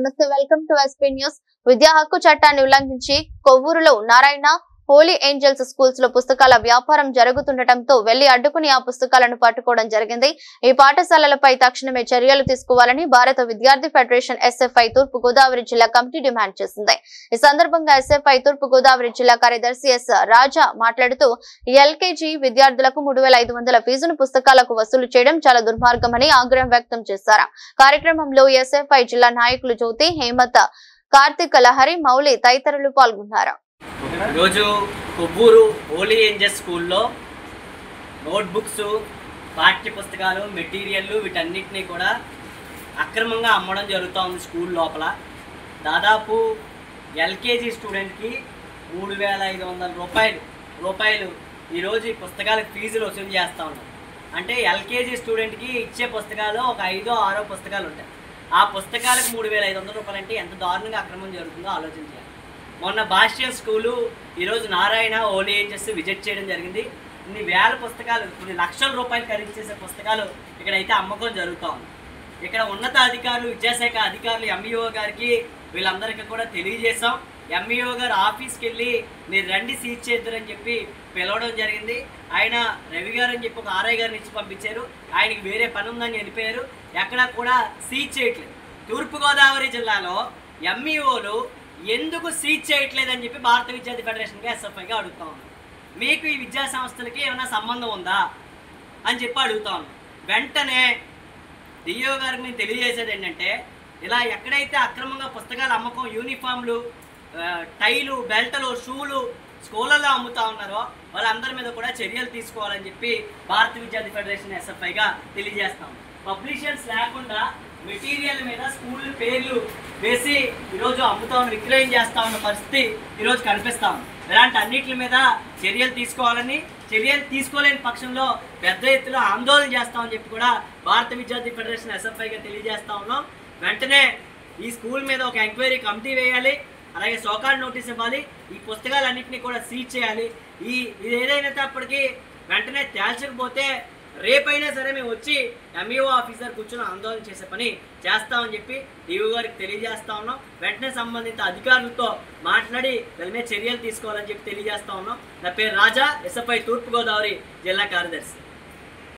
నమస్తే, welcome to SP news. విద్యా హక్కు చట్టాన్ని ఉల్లంఘించి కొవ్వూరులో నారాయణ హోలీ ఏంజల్స్ స్కూల్స్ లో పుస్తకాల వ్యాపారం జరుగుతుండటంతో వెళ్లి అడ్డుకుని ఆ పుస్తకాలను పట్టుకోవడం జరిగింది. ఈ పాఠశాలలపై తక్షణమే చర్యలు తీసుకోవాలని భారత విద్యార్థి ఫెడరేషన్ ఎస్ఎఫ్ఐ తూర్పు గోదావరి జిల్లా కమిటీ డిమాండ్ చేసింది. ఈ సందర్భంగా ఎస్ఎఫ్ఐ తూర్పు గోదావరి జిల్లా కార్యదర్శి ఎస్ రాజా మాట్లాడుతూ ఎల్కేజీ విద్యార్థులకు 3,500 ఫీజును పుస్తకాలకు వసూలు చేయడం చాలా దుర్మార్గమని ఆగ్రహం వ్యక్తం చేశారు. కార్యక్రమంలో ఎస్ఎఫ్ఐ జిల్లా నాయకులు జ్యోతి, హేమత, కార్తిక్, లహరి, మౌలి తదితరులు పాల్గొన్నారు. ఈరోజు కొవ్వూరు హోలీ ఏంజల్స్ స్కూల్లో నోట్బుక్స్, పాఠ్య పుస్తకాలు, మెటీరియల్లు వీటన్నిటినీ కూడా అక్రమంగా అమ్మడం జరుగుతూ ఉంది. స్కూల్ లోపల దాదాపు ఎల్కేజీ స్టూడెంట్కి 3,500 రూపాయలు ఈరోజు ఈ పుస్తకాలకు ఫీజులు వసూలు చేస్తూ ఉన్నారు. అంటే ఎల్కేజీ స్టూడెంట్కి ఇచ్చే పుస్తకాలు ఒక 5-6 పుస్తకాలు ఉంటాయి. ఆ పుస్తకాలకు 3,500 రూపాయలు అంటే ఎంత దారుణంగా అక్రమం జరుగుతుందో ఆలోచించాలి. మొన్న భాష్యం స్కూలు ఈరోజు నారాయణ హోలీ ఏంజల్స్ విజిట్ చేయడం జరిగింది. ఇన్ని వేల పుస్తకాలు, కొన్ని లక్షల రూపాయలు ఖరీదు చేసే పుస్తకాలు ఇక్కడైతే అమ్మకం జరుగుతూ ఉంది. ఇక్కడ ఉన్నత అధికారులు, విద్యాశాఖ అధికారులు, ఎంఈఓ గారికి వీళ్ళందరికీ కూడా తెలియజేశాం. ఎంఈఓ గారు ఆఫీస్కి వెళ్ళి మీరు రండి సీజ్ చేద్దరని చెప్పి పిలవడం జరిగింది. ఆయన రవి గారు అని చెప్పి ఒక ఆర్ఐ గారిని ఇచ్చి పంపించారు. ఆయనకి వేరే పని ఉందని వెళ్ళిపోయారు. ఎక్కడా కూడా సీజ్ చేయట్లేదు. తూర్పుగోదావరి జిల్లాలో ఎంఈఓలు ఎందుకు సీజ్ చేయట్లేదని చెప్పి భారత విద్యార్థి ఫెడరేషన్గా ఎస్ఎఫ్ఐగా అడుగుతా ఉన్నాం. మీకు ఈ విద్యా సంస్థలకి ఏమైనా సంబంధం ఉందా అని చెప్పి అడుగుతా ఉన్నాం. వెంటనే డిఓ గారికి నేను తెలియజేసేది ఏంటంటే, ఇలా ఎక్కడైతే అక్రమంగా పుస్తకాల అమ్మకం, యూనిఫామ్లు, టైలు, బెల్టలు, షూలు స్కూళ్ళల్లో అమ్ముతా ఉన్నారో వాళ్ళందరి మీద కూడా చర్యలు తీసుకోవాలని చెప్పి భారత విద్యార్థి ఫెడరేషన్ ఎస్ఎఫ్ఐగా తెలియజేస్తాం. పబ్లిషర్స్ లేకుండా మెటీరియల్ మీద స్కూల్ పేర్లు వేసి ఈరోజు అమ్ముతా ఉన్న, విక్రయం చేస్తా ఉన్న పరిస్థితి ఈరోజు కనిపిస్తా ఉంది. ఇలాంటి అన్నిటి మీద చర్యలు తీసుకోవాలని, చర్యలు తీసుకోలేని పక్షంలో పెద్ద ఎత్తున ఆందోళన చేస్తామని చెప్పి కూడా భారత విద్యార్థి ఫెడరేషన్ ఎస్ఎఫ్ఐగా తెలియజేస్తా ఉన్నాం. వెంటనే ఈ స్కూల్ మీద ఒక ఎంక్వైరీ కమిటీ వేయాలి, అలాగే సోకాల్ నోటీస్ ఇవ్వాలి, ఈ పుస్తకాలన్నింటినీ కూడా సీజ్ చేయాలి. ఇది ఏదైనప్పటికీ వెంటనే తేల్చకపోతే రేపైనా సరే మేము వచ్చి ఎంఈఓ ఆఫీసర్ కూర్చొని ఆందోళన చేసే పని చేస్తామని చెప్పి డిఓ గారికి తెలియజేస్తా ఉన్నాం. వెంటనే సంబంధిత అధికారులతో మాట్లాడి దాని మీద చర్యలు తీసుకోవాలని చెప్పి తెలియజేస్తా ఉన్నాం. నా పేరు రాజా, ఎస్ఎఫ్ఐ తూర్పుగోదావరి జిల్లా కార్యదర్శి.